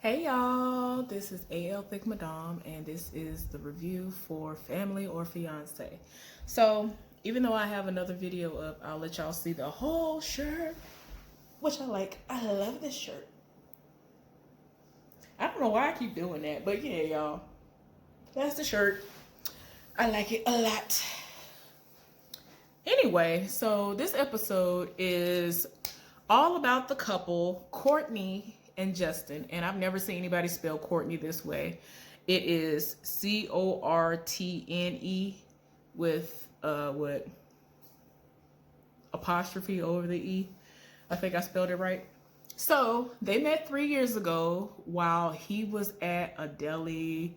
Hey y'all, this is AL Thick Madame, and this is the review for Family or Fiance. So, even though I have another video up, I'll let y'all see the whole shirt, which I like. I love this shirt. I don't know why I keep doing that, but yeah, y'all, that's the shirt. I like it a lot. Anyway, so this episode is all about the couple, Courtney and Justin. And I've never seen anybody spell Courtney this way. It is Cortne with what apostrophe over the E. I think I spelled it right. So they met 3 years ago while he was at a deli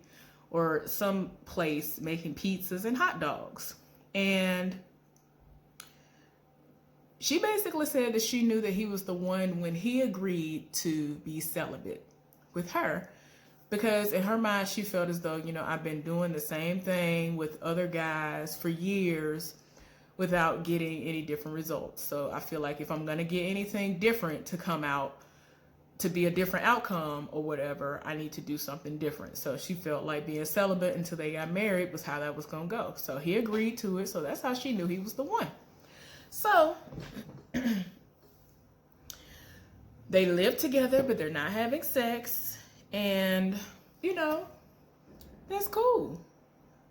or some place making pizzas and hot dogs. And she basically said that she knew that he was the one when he agreed to be celibate with her, because in her mind she felt as though, I've been doing the same thing with other guys for years without getting any different results. So I feel like if I'm going to get anything different to come out to be a different outcome or whatever, I need to do something different. So she felt like being celibate until they got married was how that was going to go. So he agreed to it. So that's how she knew he was the one. So they live together, but they're not having sex. And, that's cool.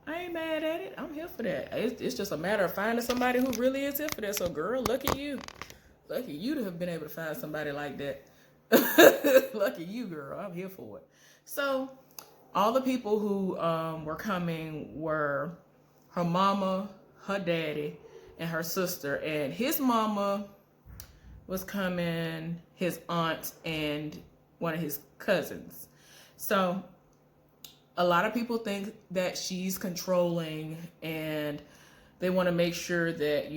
I ain't mad at it. I'm here for that. It's just a matter of finding somebody who really is here for that. So, girl, lucky you. Lucky you to have been able to find somebody like that. Lucky you, girl. I'm here for it. So, all the people who were coming were her mama, her daddy, and her sister. And his mama was coming, his aunt, and one of his cousins. So a lot of people think that she's controlling, and they want to make sure that,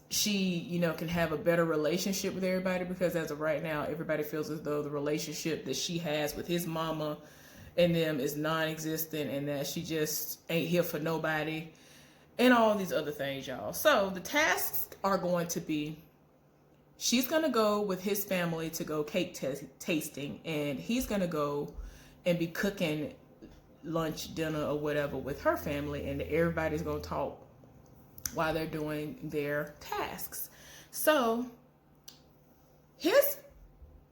she, can have a better relationship with everybody, because as of right now, everybody feels as though the relationship that she has with his mama and them is non-existent, and that she just ain't here for nobody, and all these other things, y'all. So the tasks are going to be, she's going to go with his family to go cake tasting, and he's going to go and be cooking lunch, dinner, or whatever with her family, and everybody's going to talk while they're doing their tasks. So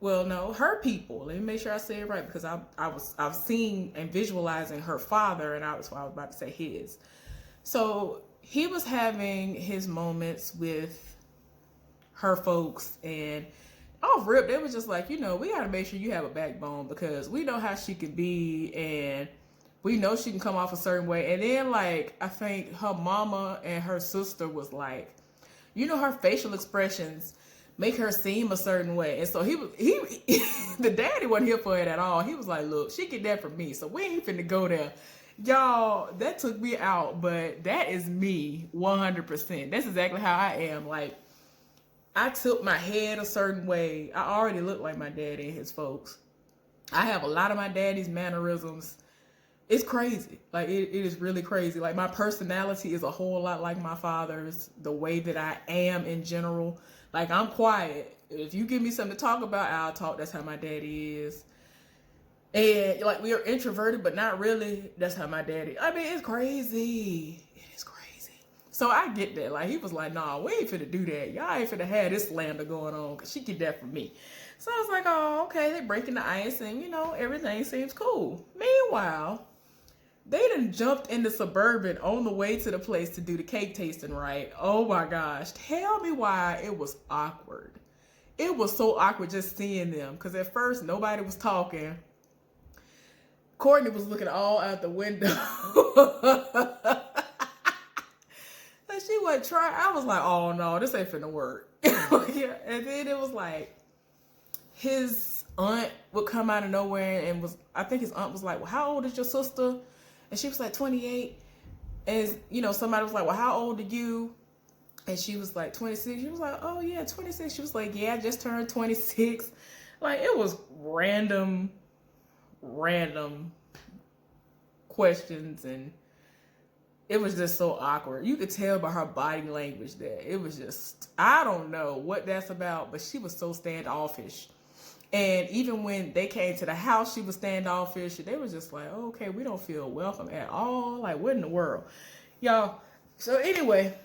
her people, let me make sure I say it right, because I've seen and visualizing her father, and I was about to say his. So he was having his moments with her folks, and off rip, they was just like, we got to make sure you have a backbone, because we know how she can be, and we know she can come off a certain way. And then, like, I think her mama and her sister was like, her facial expressions make her seem a certain way. And so he the daddy wasn't here for it at all. He was like, look, she get that from me, so we ain't finna go there. Y'all, that took me out, but that is me 100%. That's exactly how I am. Like, I tilt my head a certain way. I already look like my daddy and his folks. I have a lot of my daddy's mannerisms. It's crazy. Like, it is really crazy. Like, my personality is a whole lot like my father's. The way that I am in general. Like, I'm quiet. If you give me something to talk about, I'll talk. That's how my daddy is. And, like, we are introverted, but not really. That's how my daddy, I mean, it's crazy. It is crazy. So I get that. Like, he was like, nah, we ain't finna do that. Y'all ain't finna have this slander going on, because she get that from me. So I was like, oh, okay, they breaking the ice, and, everything seems cool. Meanwhile, they done jumped into Suburban on the way to the place to do the cake tasting, right? Oh my gosh. Tell me why it was awkward. It was so awkward just seeing them, because at first nobody was talking. Courtney was looking all out the window. And she wasn't trying. I was like, oh no, this ain't finna work. Yeah. And then it was like, his aunt would come out of nowhere, and I think his aunt was like, well, how old is your sister? And she was like, 28. And, somebody was like, well, how old are you? And she was like, 26. She was like, oh yeah, 26. She was like, yeah, I just turned 26. Like, it was random questions, and it was just so awkward. You could tell by her body language that it was just, I don't know what that's about, but she was so standoffish. And even when they came to the house, she was standoffish. They were just like, oh, okay, we don't feel welcome at all. Like, what in the world? Y'all. So anyway,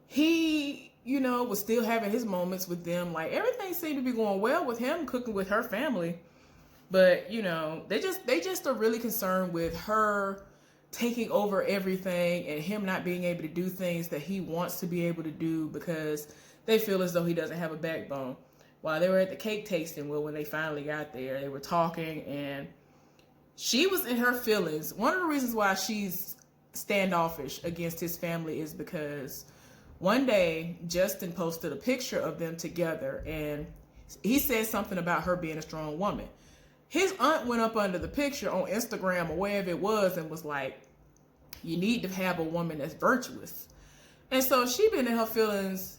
he, was still having his moments with them. Like, everything seemed to be going well with him cooking with her family. But, they just are really concerned with her taking over everything and him not being able to do things that he wants to be able to do because they feel as though he doesn't have a backbone. While they were at the cake tasting, when they finally got there, they were talking and she was in her feelings. One of the reasons why she's standoffish against his family is because one day Justin posted a picture of them together and he said something about her being a strong woman. His aunt went up under the picture on Instagram or wherever it was and was like, you need to have a woman that's virtuous. And so she been in her feelings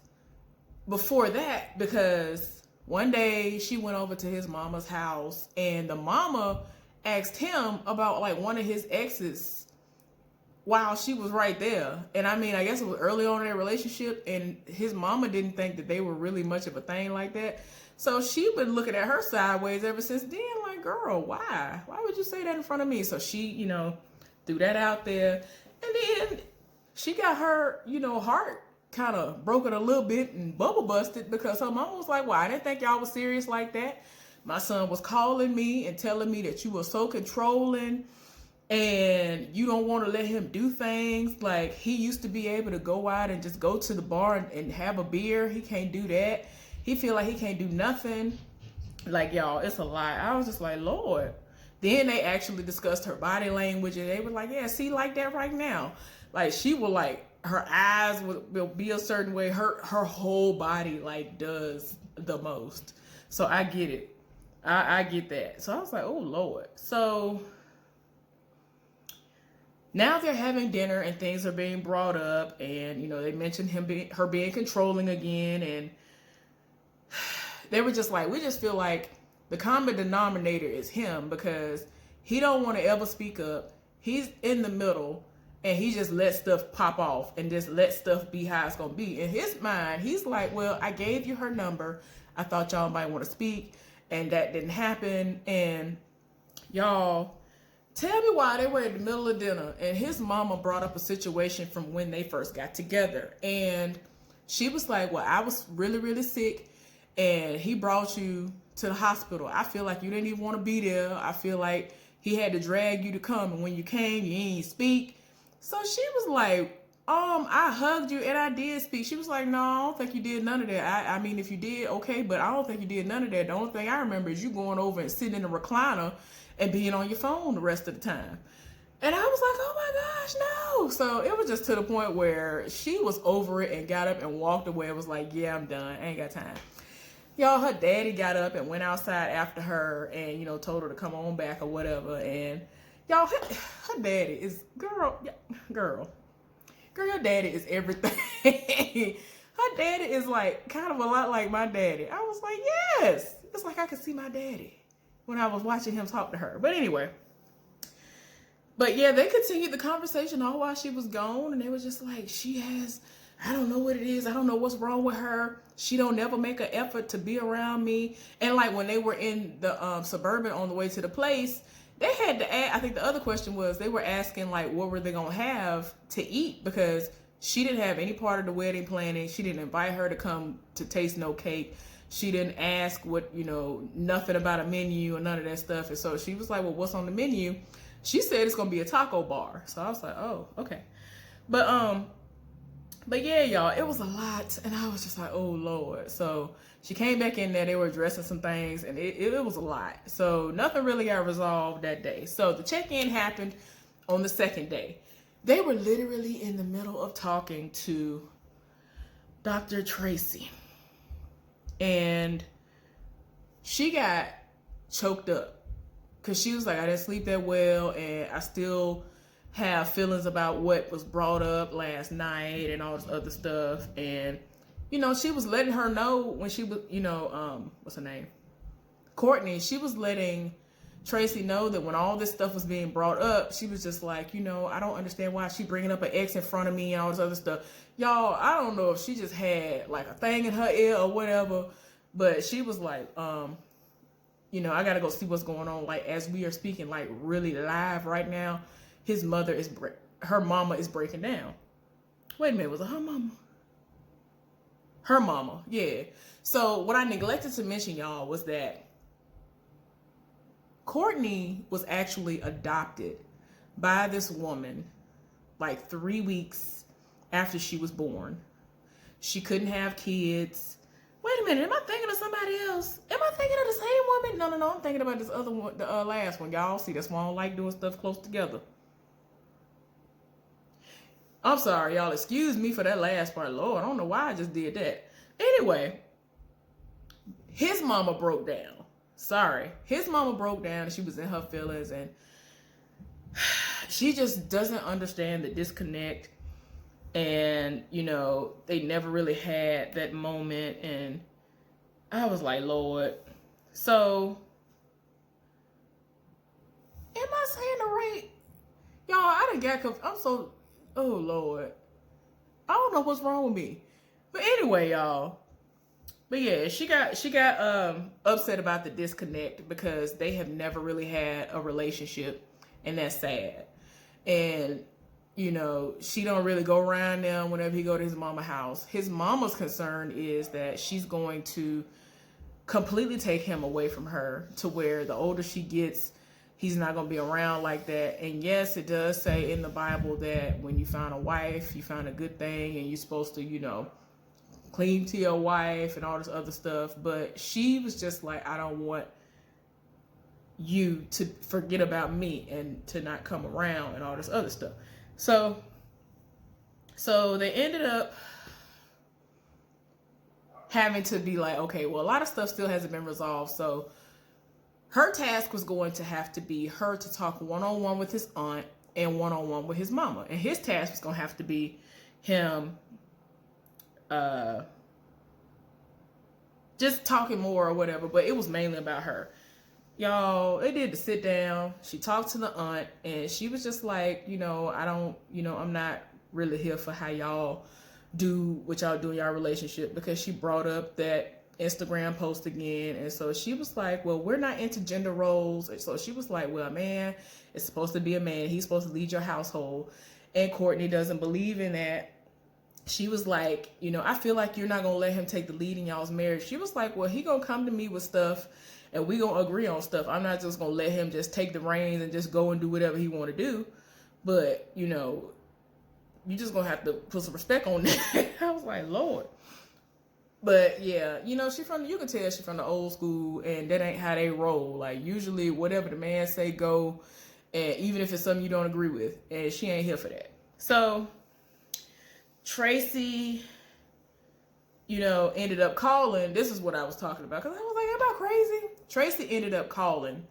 before that because one day she went over to his mama's house and the mama asked him about like one of his exes while she was right there. And I mean, I guess it was early on in their relationship and his mama didn't think that they were really much of a thing like that. So she been looking at her sideways ever since then, like, girl, why? Why would you say that in front of me? So she, threw that out there. And then she got her, heart kind of broken a little bit and bubble busted because her mama was like, well, I didn't think y'all was serious like that. My son was calling me and telling me that you were so controlling and you don't want to let him do things. Like, he used to be able to go out and just go to the bar and have a beer. He can't do that. He feel like he can't do nothing. Like, y'all, it's a lie. I was just like, Lord. Then they actually discussed her body language and they were like, yeah, see, like that right now. Like, she will like, her eyes will be a certain way. Her whole body like does the most. So I get it. I get that. So I was like, oh Lord. So now they're having dinner and things are being brought up and, they mentioned her being controlling again. And they were just like, we just feel like the common denominator is him because he don't want to ever speak up. He's in the middle and he just lets stuff pop off and just let stuff be how it's going to be. In his mind, he's like, well, I gave you her number. I thought y'all might want to speak and that didn't happen. And y'all, tell me why they were in the middle of dinner and his mama brought up a situation from when they first got together. And she was like, well, I was really, really sick and he brought you to the hospital. I feel like you didn't even want to be there. I feel like he had to drag you to come. And when you came, you didn't speak. So she was like, I hugged you and I did speak. She was like, no, I don't think you did none of that. I mean, if you did, okay, but I don't think you did none of that. The only thing I remember is you going over and sitting in a recliner and being on your phone the rest of the time. And I was like, oh my gosh, no. So it was just to the point where she was over it and got up and walked away. It was like, yeah, I'm done. I ain't got time. Y'all, her daddy got up and went outside after her and, told her to come on back or whatever. And y'all, her daddy is, girl, your daddy is everything. Her daddy is like kind of a lot like my daddy. I was like, yes. It's like I could see my daddy when I was watching him talk to her. But anyway. But yeah, they continued the conversation all while she was gone. And they was just like, I don't know what it is. I don't know what's wrong with her. She don't never make an effort to be around me. And like when they were in the Suburban on the way to the place, they had to ask, I think the other question was, they were asking like, what were they going to have to eat? Because she didn't have any part of the wedding planning. She didn't invite her to come to taste no cake. She didn't ask what, nothing about a menu or none of that stuff. And so she was like, well, what's on the menu? She said it's going to be a taco bar. So I was like, oh, okay. But yeah, y'all, it was a lot. And I was just like, oh, Lord. So she came back in there. They were addressing some things. And it was a lot. So nothing really got resolved that day. So the check-in happened on the second day. They were literally in the middle of talking to Dr. Tracy. And she got choked up. Because she was like, I didn't sleep that well. And I still have feelings about what was brought up last night and all this other stuff. And, she was letting her know when she was, what's her name? Courtney. She was letting Tracy know that when all this stuff was being brought up, she was just like, I don't understand why she bringing up an ex in front of me and all this other stuff. Y'all, I don't know if she just had like a thing in her ear or whatever, But she was like, I gotta go see what's going on. Like, as we are speaking, like really live right now, her mama is breaking down. Wait a minute, was it her mama? Her mama, yeah. So what I neglected to mention, y'all, was that Courtney was actually adopted by this woman like 3 weeks after she was born. She couldn't have kids. Wait a minute, am I thinking of somebody else? Am I thinking of the same woman? No, I'm thinking about this other one, the last one. Y'all see, that's why I don't like doing stuff close together. I'm sorry, y'all. Excuse me for that last part. Lord, I don't know why I just did that. Anyway, his mama broke down. Sorry. His mama broke down and she was in her feelings, and she just doesn't understand the disconnect. And, they never really had that moment. And I was like, Lord. So, am I saying the right? Y'all, I done got confused. Oh, Lord. I don't know what's wrong with me. But anyway, y'all. But yeah, she got upset about the disconnect because they have never really had a relationship, and that's sad. And she don't really go around them whenever he go to his mama's house. His mama's concern is that she's going to completely take him away from her, to where the older she gets, he's not going to be around like that. And yes, it does say in the Bible that when you find a wife, you find a good thing, and you're supposed to, cleave to your wife and all this other stuff. But she was just like, I don't want you to forget about me and to not come around and all this other stuff. So they ended up having to be like, okay, well, a lot of stuff still hasn't been resolved. So her task was going to have to be her to talk one-on-one with his aunt and one-on-one with his mama. And his task was going to have to be him just talking more or whatever, but it was mainly about her. Y'all, they did the sit down. She talked to the aunt, and she was just like, I'm not really here for how y'all do what y'all do in y'all relationship, because she brought up that Instagram post again. And so she was like, well, we're not into gender roles. And so she was like, well, a man is supposed to be a man. He's supposed to lead your household. And Courtney doesn't believe in that. She was like, I feel like you're not going to let him take the lead in y'all's marriage. She was like, well, he going to come to me with stuff and we going to agree on stuff. I'm not just going to let him just take the reins and just go and do whatever he want to do. But, you just going to have to put some respect on that. I was like, Lord. But yeah, you can tell she from the old school, and that ain't how they roll. Like, usually whatever the man say, go, and even if it's something you don't agree with, and she ain't here for that. So Tracy, ended up calling. This is what I was talking about, because I was like, am I crazy? Tracy ended up calling,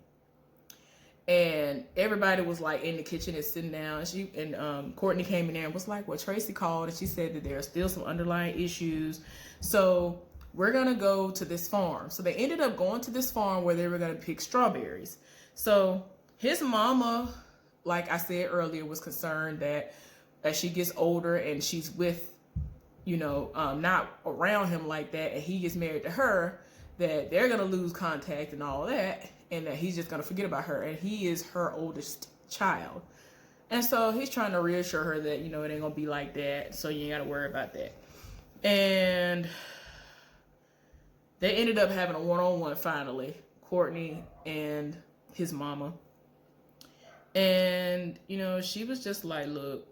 and everybody was like in the kitchen and sitting down. And Courtney came in there and was like, well, Tracy called and she said that there are still some underlying issues. So we're going to go to this farm. So they ended up going to this farm where they were going to pick strawberries. So his mama, like I said earlier, was concerned that as she gets older and she's with, not around him like that, and he gets married to her, that they're going to lose contact and all that, and that he's just going to forget about her. And he is her oldest child. And so he's trying to reassure her that, it ain't going to be like that, so you ain't got to worry about that. And they ended up having a one-on-one finally, Courtney and his mama. And, she was just like, look,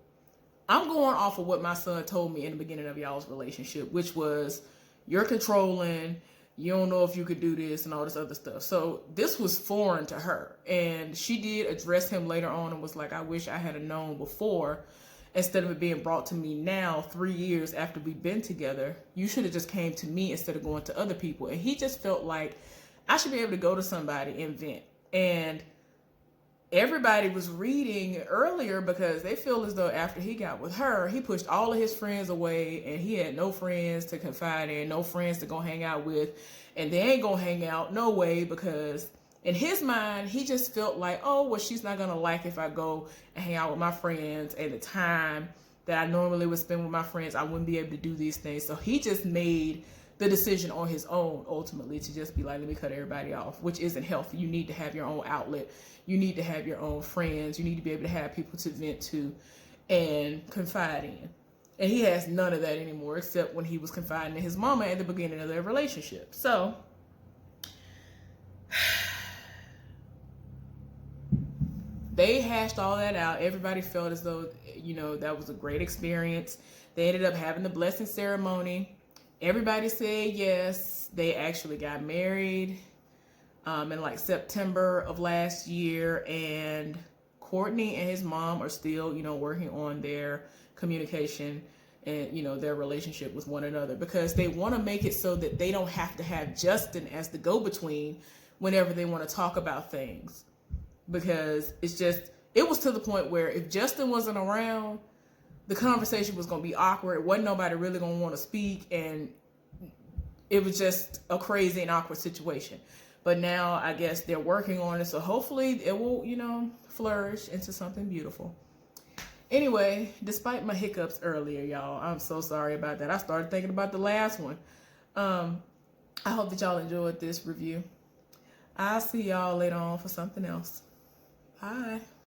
I'm going off of what my son told me in the beginning of y'all's relationship, which was, you're controlling, you don't know if you could do this and all this other stuff. So this was foreign to her. And she did address him later on and was like, I wish I had known before, instead of it being brought to me now, 3 years after we've been together. You should have just came to me instead of going to other people. And he just felt like I should be able to go to somebody and vent. And everybody was reading earlier because they feel as though after he got with her, he pushed all of his friends away and he had no friends to confide in, no friends to go hang out with. And they ain't gonna hang out no way, because in his mind, he just felt like, oh, well, she's not gonna like if I go and hang out with my friends, and the time that I normally would spend with my friends, I wouldn't be able to do these things. So he just made the decision on his own ultimately to just be like, let me cut everybody off, which isn't healthy. You need to have your own outlet. You need to have your own friends. You need to be able to have people to vent to and confide in. And he has none of that anymore, except when he was confiding in his mama at the beginning of their relationship. So they hashed all that out. Everybody felt as though, that was a great experience. They ended up having the blessing ceremony. Everybody said yes. They actually got married in like September of last year. And Courtney and his mom are still, working on their communication and, their relationship with one another, because they want to make it so that they don't have to have Justin as the go-between whenever they want to talk about things. Because it was to the point where if Justin wasn't around, the conversation was going to be awkward. Wasn't nobody really going to want to speak. And it was just a crazy and awkward situation. But now I guess they're working on it. So hopefully it will, flourish into something beautiful. Anyway, despite my hiccups earlier, y'all, I'm so sorry about that. I started thinking about the last one. I hope that y'all enjoyed this review. I'll see y'all later on for something else. Bye.